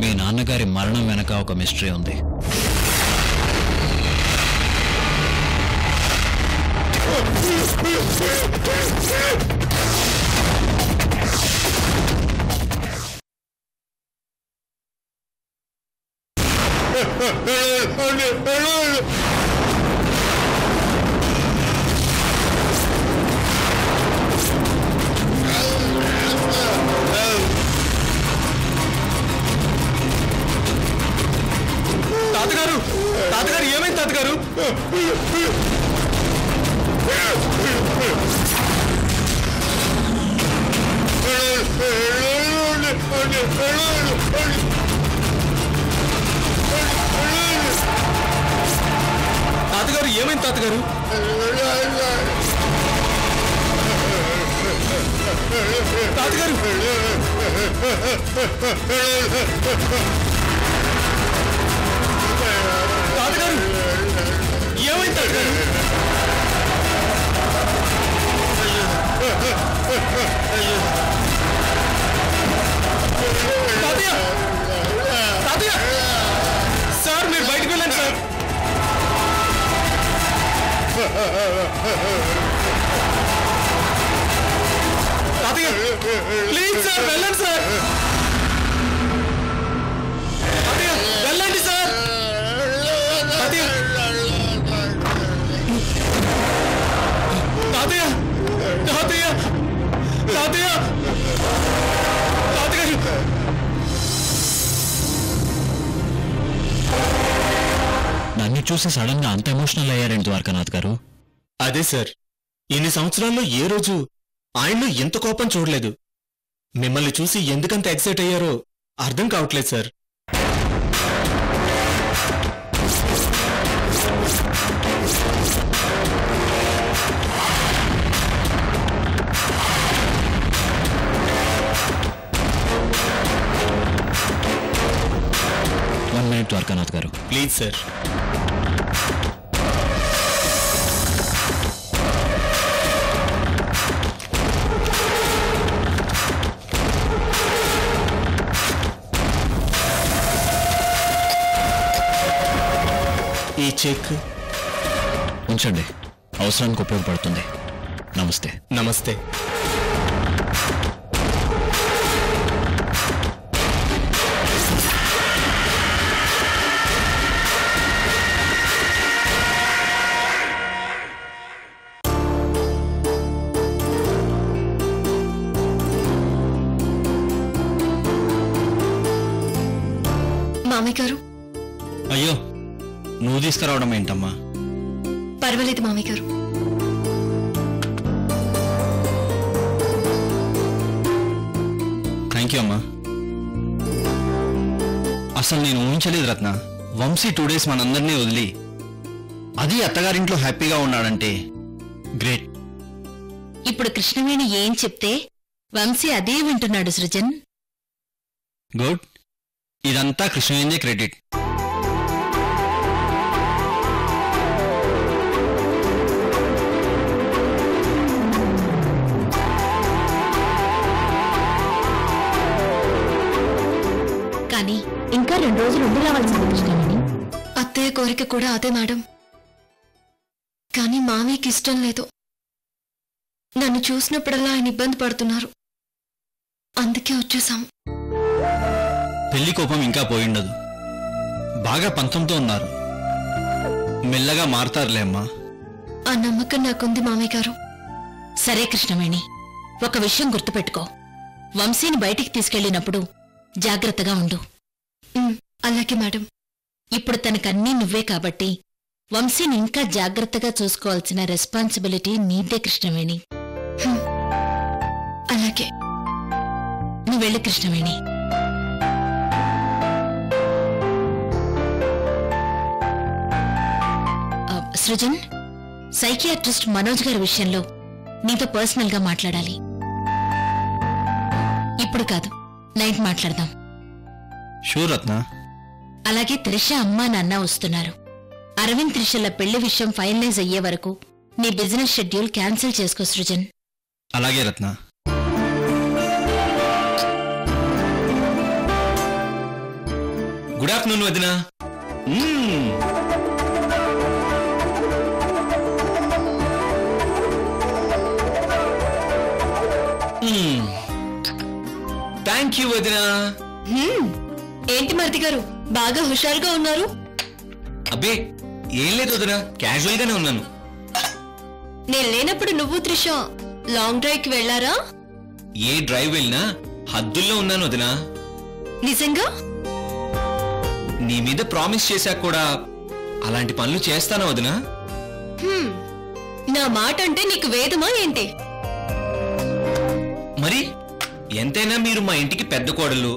మీ నాన్నగారి మరణం వెనక ఒక మిస్టరీ ఉంది. తాతగారు, తాతగారు ఏమైంది తాతగారు? తాతగారు ఏమైంది తాతగారు? తాతగారు తాతగారు ఏమైంది తాతగారు? తాతయ్య, తాతయ్య సార్ మీరు బయటకు వెళ్ళండి సార్. తాతయ్య ప్లీజ్ సార్ వెళ్ళండి సార్. తాతయ్య వెళ్ళండి సార్. తాతయ్య తాతయ్య తాతయ్య తాతయ్య తాతగారు నన్ను చూసి సడన్ గా అంత ఎమోషనల్ అయ్యారేంటి ద్వారకానాథ్ గారు? అదే సార్, ఇన్ని సంవత్సరాల్లో ఏ రోజు ఆయన్ను ఎంత కోపం చూడలేదు. మిమ్మల్ని చూసి ఎందుకంత ఎక్సైట్ అయ్యారో అర్థం కావట్లేదు సార్. వన్ మినిట్ ద్వారకానాథ్ గారు ప్లీజ్ సార్. ఈ చెక్ ఉంచండి, అవసరానికి ఉపయోగపడుతుంది. నమస్తే. నమస్తే. మామయ్య గారు. అయ్యో, నువ్వు తీసుకురావడం ఏంటమ్మా? పర్వాలేదు మామయ్య గారు. థ్యాంక్ యూ అమ్మా. అసలు నేను ఊహించలేదు రత్న, వంశీ 2 days మనందరినీ వదిలి అది అత్తగారింట్లో హ్యాపీగా ఉన్నాడంటే గ్రేట్. ఇప్పుడు కృష్ణవేణి ఏం చెప్తే వంశీ అదే వింటున్నాడు సృజన్. గుడ్. ఇదంతా కృష్ణవేణిదే క్రెడిట్. కానీ ఇంకా 2 రోజులు ఉండి రావాల్సింది కృష్ణవేణి. అత్తయ్య కోరిక కూడా అదే మేడం. కానీ మామయ్యకి ఇష్టం లేదు. నన్ను చూసినప్పుడల్లా ఆయన ఇబ్బంది పడుతున్నారు. అందుకే వచ్చేసాం. పెళ్లి కోపం ఇంకా పోయిండదు. బాగా పంతంతో ఉన్నారు. మెల్లగా మారతారులే అమ్మా. ఆ నమ్మకం నాకుంది మామయ్య గారు. సరే కృష్ణవేణి, ఒక విషయం గుర్తుపెట్టుకో. వంశీని బయటికి తీసుకెళ్లినప్పుడు జాగ్రత్తగా ఉండు. అలాగే మేడం. ఇప్పుడు తనకన్నీ నువ్వే కాబట్టి వంశీని ఇంకా జాగ్రత్తగా చూసుకోవాల్సిన రెస్పాన్సిబిలిటీ నీదే కృష్ణవేణి. అలాగే. నువ్వు వెళ్ళు కృష్ణవేణి. సృజన్, సైకియాట్రిస్ట్ మనోజ్ గారి విషయంలో నీతో పర్సనల్ గా మాట్లాడాలి. ఇప్పుడు కాదు, నైట్ మాట్లాడదాం. షూర్ రత్న. అలాగే త్రిష అమ్మా నాన్న వస్తున్నారు. అరవింద్ త్రిషల పెళ్లి విషయం ఫైనలైజ్ అయ్యే వరకు నీ బిజినెస్ షెడ్యూల్ క్యాన్సిల్ చేసుకో సృజన్. అలాగే రత్న. గుడ్ ఆఫ్టర్నూన్ వదినా. థ్యాంక్ యూ వదినా. ఏంటి మరిది గారు బాగా హుషారుగా ఉన్నారు? అబ్బే ఏం లేదు వదినా, క్యాజువల్ గానే ఉన్నాను. నేను లేనప్పుడు నువ్వు త్రిష లాంగ్ డ్రైవ్ కి వెళ్లారా? ఏ డ్రైవ్ వెళ్ళినా హద్దుల్లో ఉన్నాను వదినా. నిజంగా? నీ మీద ప్రామిస్ చేశాక కూడా అలాంటి పనులు చేస్తానా వదినా? నా మాట అంటే నీకు వేదమా ఏంటి? మరి ఎంతైనా మీరు మా ఇంటికి పెద్ద కోడలు,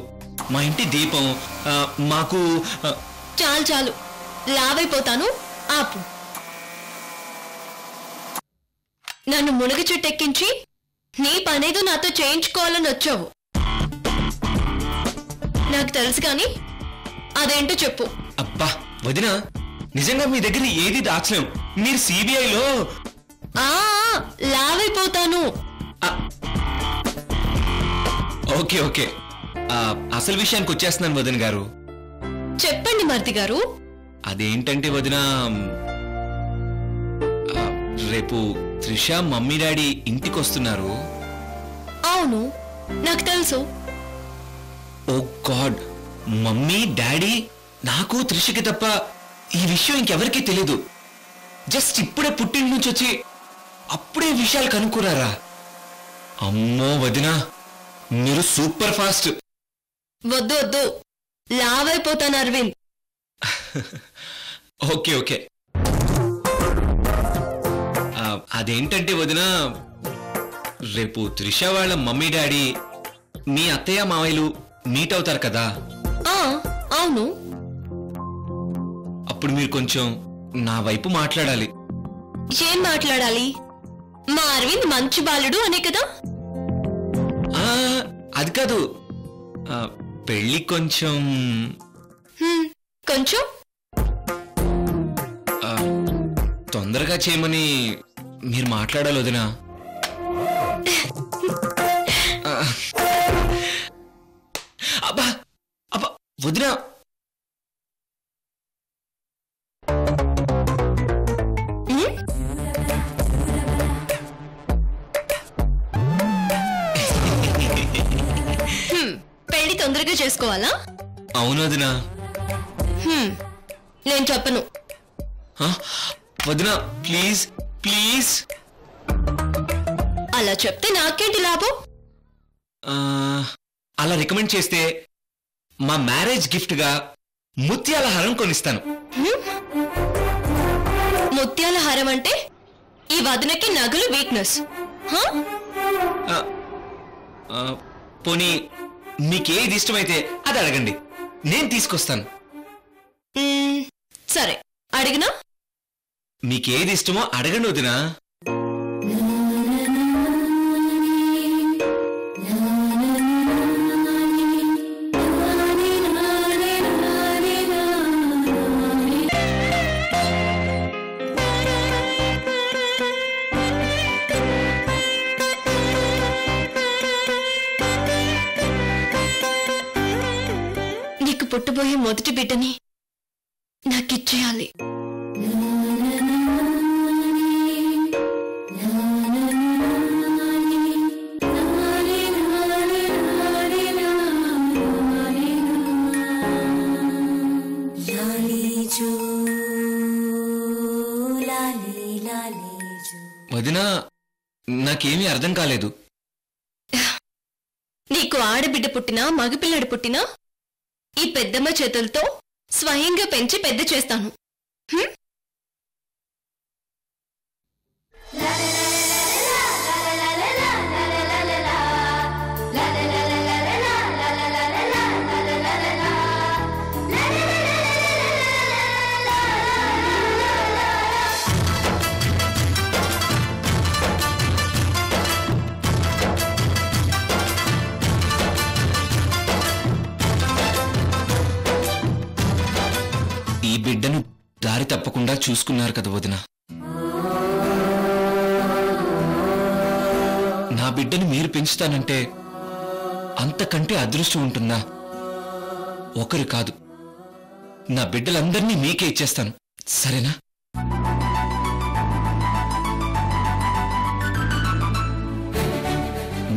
మా ఇంటి దీపం. మాకు చాలు చాలు, లావైపోతాను, ఆపు. నన్ను మునగ చెట్టెక్కించి నీ పనేదో నాతో చేయించుకోవాలని వచ్చావు. నాకు తెలుసు కానీ అదేంటో చెప్పు. అబ్బా వదినా, నిజంగా మీ దగ్గర ఏది దాచలేం. మీరు సిబిఐలో లావైపోతాను. ఓకే ఓకే, అసలు విషయానికి వచ్చేస్తున్నాను వదిన గారు. చెప్పండి మరిది గారు. అదేంటంటే వదినా, రేపు త్రిష మమ్మీ డాడీ ఇంటికి వస్తున్నారు. అవును, నాకు తెలుసు. ఓ గాడ్, మమ్మీ డాడీ నాకు త్రిషకి తప్ప ఈ విషయం ఇంకెవరికీ తెలీదు. జస్ట్ ఇప్పుడే పుట్టింటి నుంచి వచ్చి అప్పుడే విషయాలు కనుక్కున్నారా? అమ్మో వదినా, మీరు సూపర్ ఫాస్ట్. వద్దు వద్దు, లావైపోతాను అరవింద్. Okay okay. అదేంటంటే వదినా, రేపు త్రిష వాళ్ళ మమ్మీ డాడీ మీ అత్తయ్య మావయ్యలు మీట్ అవుతారు కదా. అవును. అప్పుడు మీరు కొంచెం నా వైపు మాట్లాడాలి. ఏం మాట్లాడాలి? మా అరవింద్ మంచి బాలుడు అనే కదా? అది కాదు, పెళ్ళి కొంచెం కొంచెం తొందరగా చేయమని మీరు మాట్లాడాలి వదినా. అబ్బా అబ్బా వదినా, పెళ్లి తొందరగా చేసుకోవాలా? అవును వదినా. నేను చెప్పను. వదినా ప్లీజ్ ప్లీజ్. అలా చెప్తే నాకేంటి లాభం? అలా రికమెండ్ చేస్తే మా మ్యారేజ్ గిఫ్ట్ గా ముత్యాల హారం కొనిస్తాను. ముత్యాల హారం అంటే ఈ వదినకి నగలు వీక్నెస్. పోనీ మీకేది ఇష్టమైతే అది అడగండి, నేను తీసుకొస్తాను. సరే అడిగినా? మీకేది ఇష్టమో అడగండి వదినా. నీకు పుట్టబోయే మొదటి బిడ్డని నాకిచ్చేయాలి. వదినా, నాకేమీ అర్థం కాలేదు. నీకు ఆడబిడ్డ పుట్టినా మగపిల్లడు పుట్టినా ఈ పెద్దమ్మ చేతులతో స్వయంగా పెంచి పెద్ద చేస్తాను. ఈ బిడ్డను దారి తప్పకుండా చూసుకున్నారు కదా వదిన. నా బిడ్డను మీరు పెంచుతానంటే అంతకంటే అదృష్టం ఉంటుందా? ఒకరు కాదు నా బిడ్డలందరినీ మీకే ఇచ్చేస్తాను, సరేనా?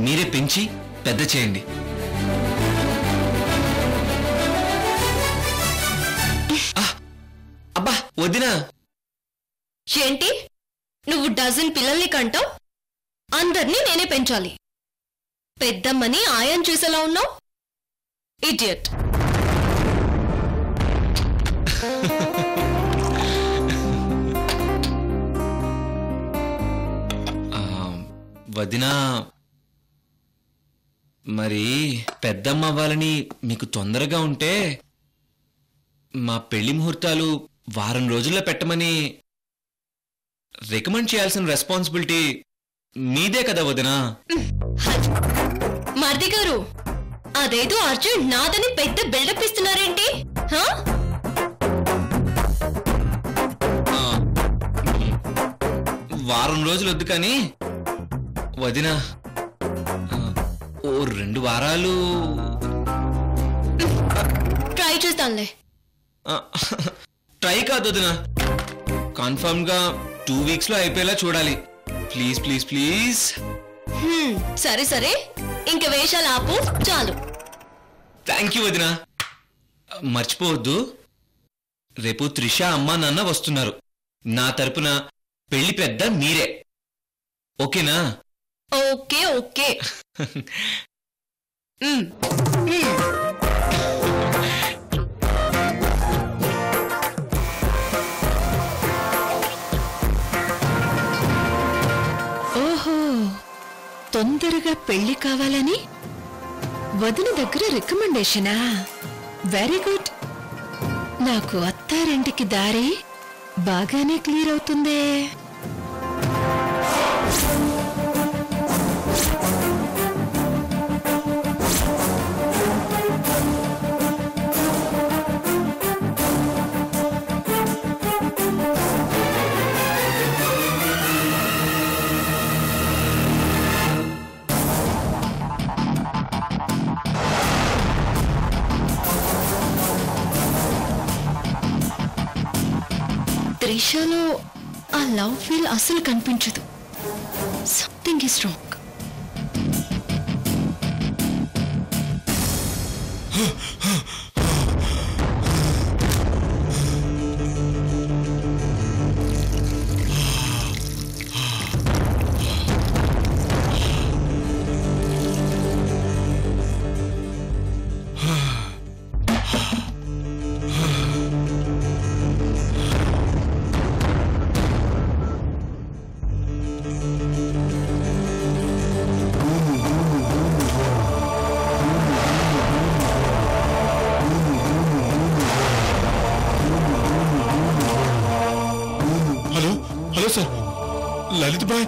మీరే పెంచి పెద్ద చేయండి. అబ్బా వదినా, ఏంటి నువ్వు డజన్ పిల్లల్ని కంటావు? అందర్నీ నేనే పెంచాలి. పెద్దమ్మని ఆయం చూసేలా ఉన్నావు, ఇడియట్. వదినా, మరి పెద్దమ్మ అవ్వాలని మీకు తొందరగా ఉంటే మా పెళ్లి ముహూర్తాలు వారం రోజుల్లో పెట్టమని రికమెండ్ చేయాల్సిన రెస్పాన్సిబిలిటీ మీదే కదా వదినా. మర్ది గారు, అదేదో అర్జున్ నాదని పెద్ద బిల్డప్ ఇస్తున్నారేంటి? వారం రోజులు వద్దు కానీ వదినా, ఓ 2 వారాలు ట్రై చేస్తానులే. ట్రై కాదు వదినా, కన్ఫర్మ్ గా 2 వీక్స్ లో అయిపోయేలా చూడాలి. Please please please. సరే సరే, ఇంక వేషాలు ఆపు చాలు. థ్యాంక్ యూ వదినా. మర్చిపోవద్దు, రేపు త్రిష అమ్మా నాన్న వస్తున్నారు. నా తరపున పెళ్లి పెద్ద మీరే, ఓకేనా? Okay okay. ఓహో, తొందరగా పెళ్లి కావాలని వదిన దగ్గర రికమెండేషనా? Very good. నాకు అత్తారింటికి దారి బాగానే క్లియర్ అవుతుందే. త్రిషలో ఆ లవ్ ఫీల్ అసలు కనిపించదు. Something is wrong. Hello sir, Lalit బాయ్.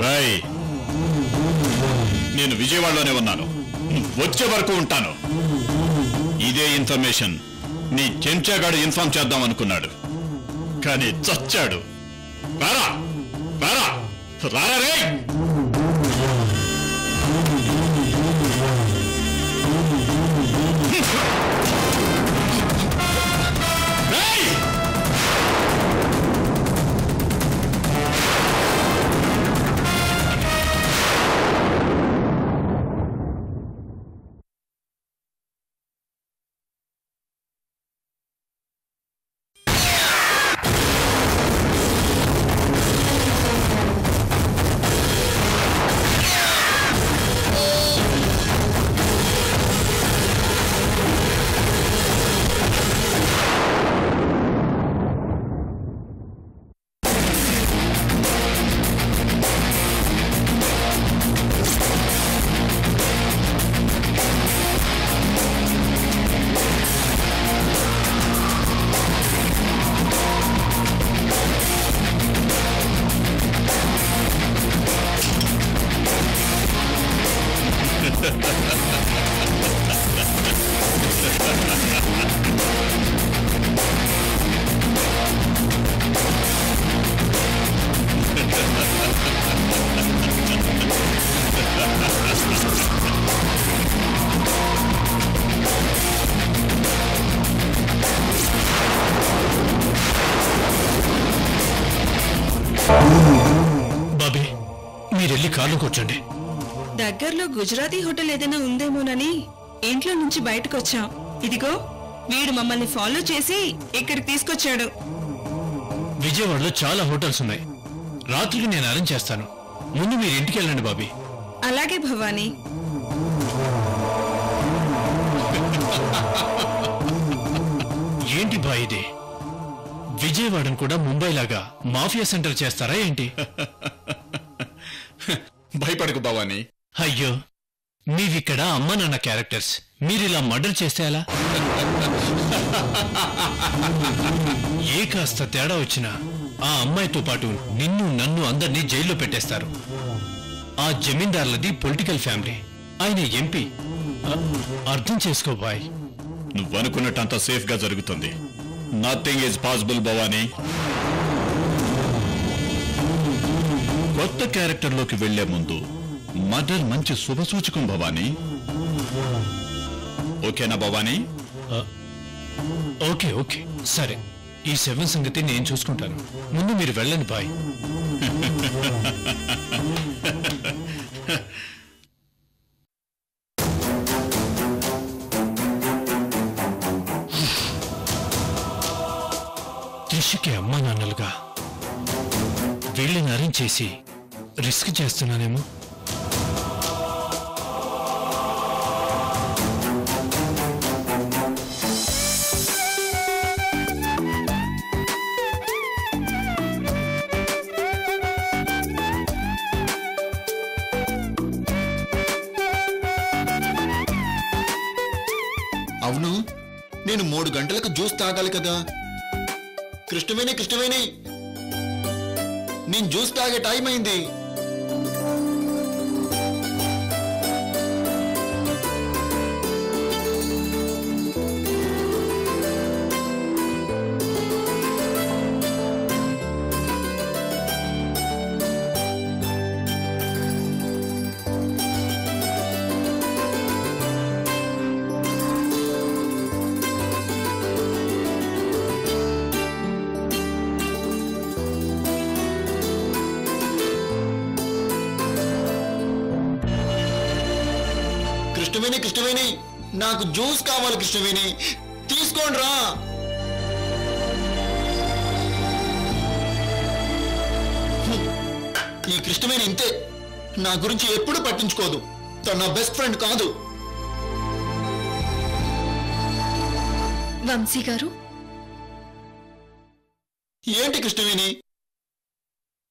రాయ్, నేను విజయవాడలోనే ఉన్నాను, వచ్చే వరకు ఉంటాను. ఇదే ఇన్ఫర్మేషన్ నీ చెంచాగాడు ఇన్ఫార్మ్ చేద్దాం అనుకున్నాడు, కానీ చచ్చాడు. రారా రారా రారా రే. వెళ్ళి కాళ్ళు కూర్చోండి. దగ్గరలో గుజరాతీ హోటల్ ఏదైనా ఉందేమోనని ఇంట్లో నుంచి బయటకొచ్చాం. ఇదిగో వీడు మమ్మల్ని ఫాలో చేసి ఇక్కడికి తీసుకొచ్చాడు. విజయవాడలో చాలా హోటల్స్ ఉన్నాయి. రాత్రికి నేను అరేంజ్ చేస్తాను. ముందు మీరు ఇంటికి వెళ్ళండి బాబీ. అలాగే భవానీ. ఏంటి బా ఇది? విజయవాడను కూడా ముంబై లాగా మాఫియా సెంటర్ చేస్తారా ఏంటి? భయపడకు భవానీ. అయ్యో, మీవిక్కడ అమ్మ నాన్న క్యారెక్టర్స్, మీరిలా మర్డర్ చేస్తే ఎలా? ఏ కాస్త తేడా వచ్చినా ఆ అమ్మాయితో పాటు నిన్ను నన్ను అందరినీ జైల్లో పెట్టేస్తారు. ఆ జమీందార్లది పొలిటికల్ ఫ్యామిలీ, ఆయన ఎంపీ. అర్థం చేసుకో బాయ్. నువ్వనుకున్నట్టంత సేఫ్ గా జరుగుతుంది. Nothing is possible Bhavani. కొత్త క్యారెక్టర్లోకి వెళ్లే ముందు మర్డర్ మంచి శుభసూచకం భవానీ. ఓకేనా భవానీ? ఓకే ఓకే సరే. ఈ 7 సంగతి నేను చూసుకుంటాను. ముందు మీరు వెళ్ళండి బాయ్. త్రిషకి అమ్మా నాన్నలుగా వీళ్ళని అరేంజ్ చేసి రిస్క్ చేస్తున్నానేమో. అవును, నేను 3 గంటలకు జ్యూస్ తాగాలి కదా. కృష్ణవేణి, నేను జ్యూస్ తాగే టైం అయింది. కృష్ణవేణి, నాకు జ్యూస్ కావాలి. కృష్ణవేణి, తీసుకోండి రా. ఈ కృష్ణవేణి ఇంతే, నా గురించి ఎప్పుడు పట్టించుకోదు. తను నా బెస్ట్ ఫ్రెండ్ కాదు. వంశీ గారు, ఏంటి కృష్ణవేణి?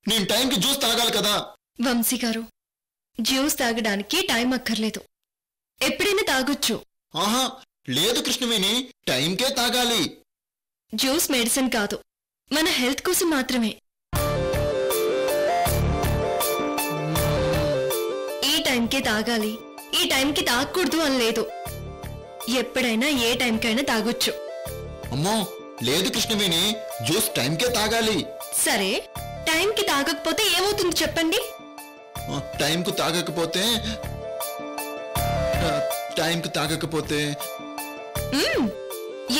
నేను టైంకి జ్యూస్ తాగాలి కదా. వంశీ గారు, జ్యూస్ తాగడానికి టైం అక్కర్లేదు, ఎప్పుడైనా తాగొచ్చు. ఆహా, లేదు కృష్ణవేణి, టైంకే తాగాలి. జ్యూస్ మెడిసిన్ కాదు, మన హెల్త్ కోసం మాత్రమే. ఈ టైంకే తాగాలి, ఈ టైంకి తాగకూడదు అని లేదు. ఎప్పుడైనా ఏ టైంకైనా తాగొచ్చు. అమ్మో, లేదు కృష్ణవేణి, జ్యూస్ టైంకే తాగాలి. సరే, టైంకి తాగకపోతే ఏమవుతుంది చెప్పండి? టైంకు తాగకపోతే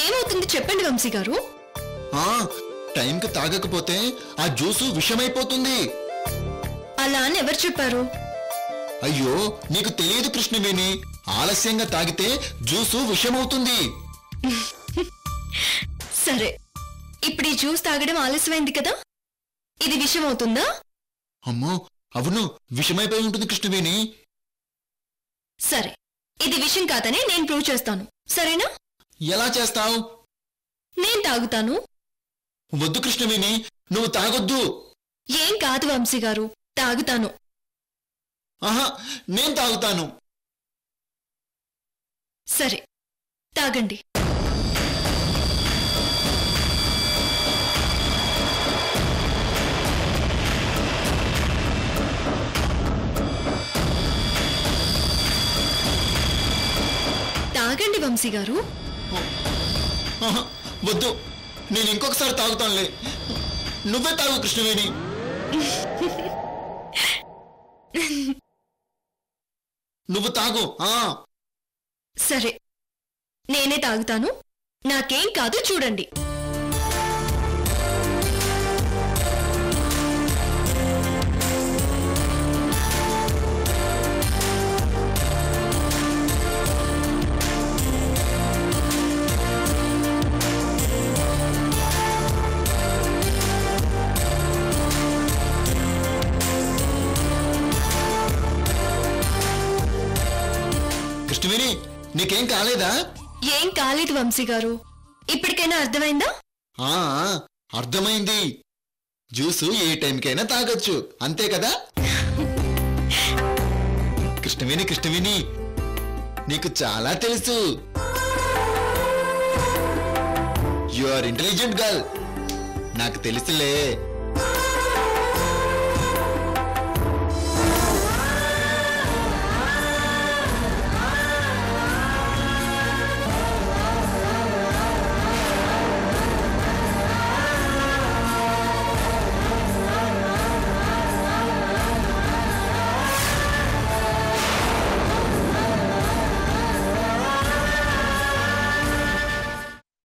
ఏమవుతుంది చెప్పండి వంశీ గారు. టైంకు తాగకపోతే ఆ జ్యూసు విషమైపోతుంది. అలా అని ఎవరు చెప్పారు? అయ్యో, నీకు తెలియదు కృష్ణవేణి, ఆలస్యంగా తాగితే జ్యూసు విషమవుతుంది. సరే, ఇప్పుడు ఈ జ్యూస్ తాగడం ఆలస్యమైంది కదా, ఇది విషమవుతుందా? అమ్మో, అవును, విషమైపోయి ఉంటుంది కృష్ణవేణి. సరే, ఇది విషయం కాదని నేను ప్రూవ్ చేస్తాను, సరేనా? ఎలా చేస్తావు? నేను తాగుతాను. వద్దు కృష్ణవేణి, నువ్వు తాగొద్దు. ఏం కాదు వంశీ గారు, తాగుతాను. ఆహా, నేను తాగుతాను. సరే, తాగండి. తాగండి వంశీ గారు. వద్దు, నేను ఇంకొకసారి తాగుతానులే. నువ్వే తాగు కృష్ణవేణి. నువ్వు తాగు. సరే, నేనే తాగుతాను, నాకేం కాదు చూడండి. నీకేం కాలేదా? ఏం కాలేదు వంశీ గారు. ఇప్పటికైనా అర్థమైందా? ఆ అర్థమైంది. జ్యూసు ఏ టైంకైనా తాగొచ్చు, అంతే కదా? కృష్ణవేణి నీకు చాలా తెలుసు. You are intelligent girl. నాకు తెలుసులే.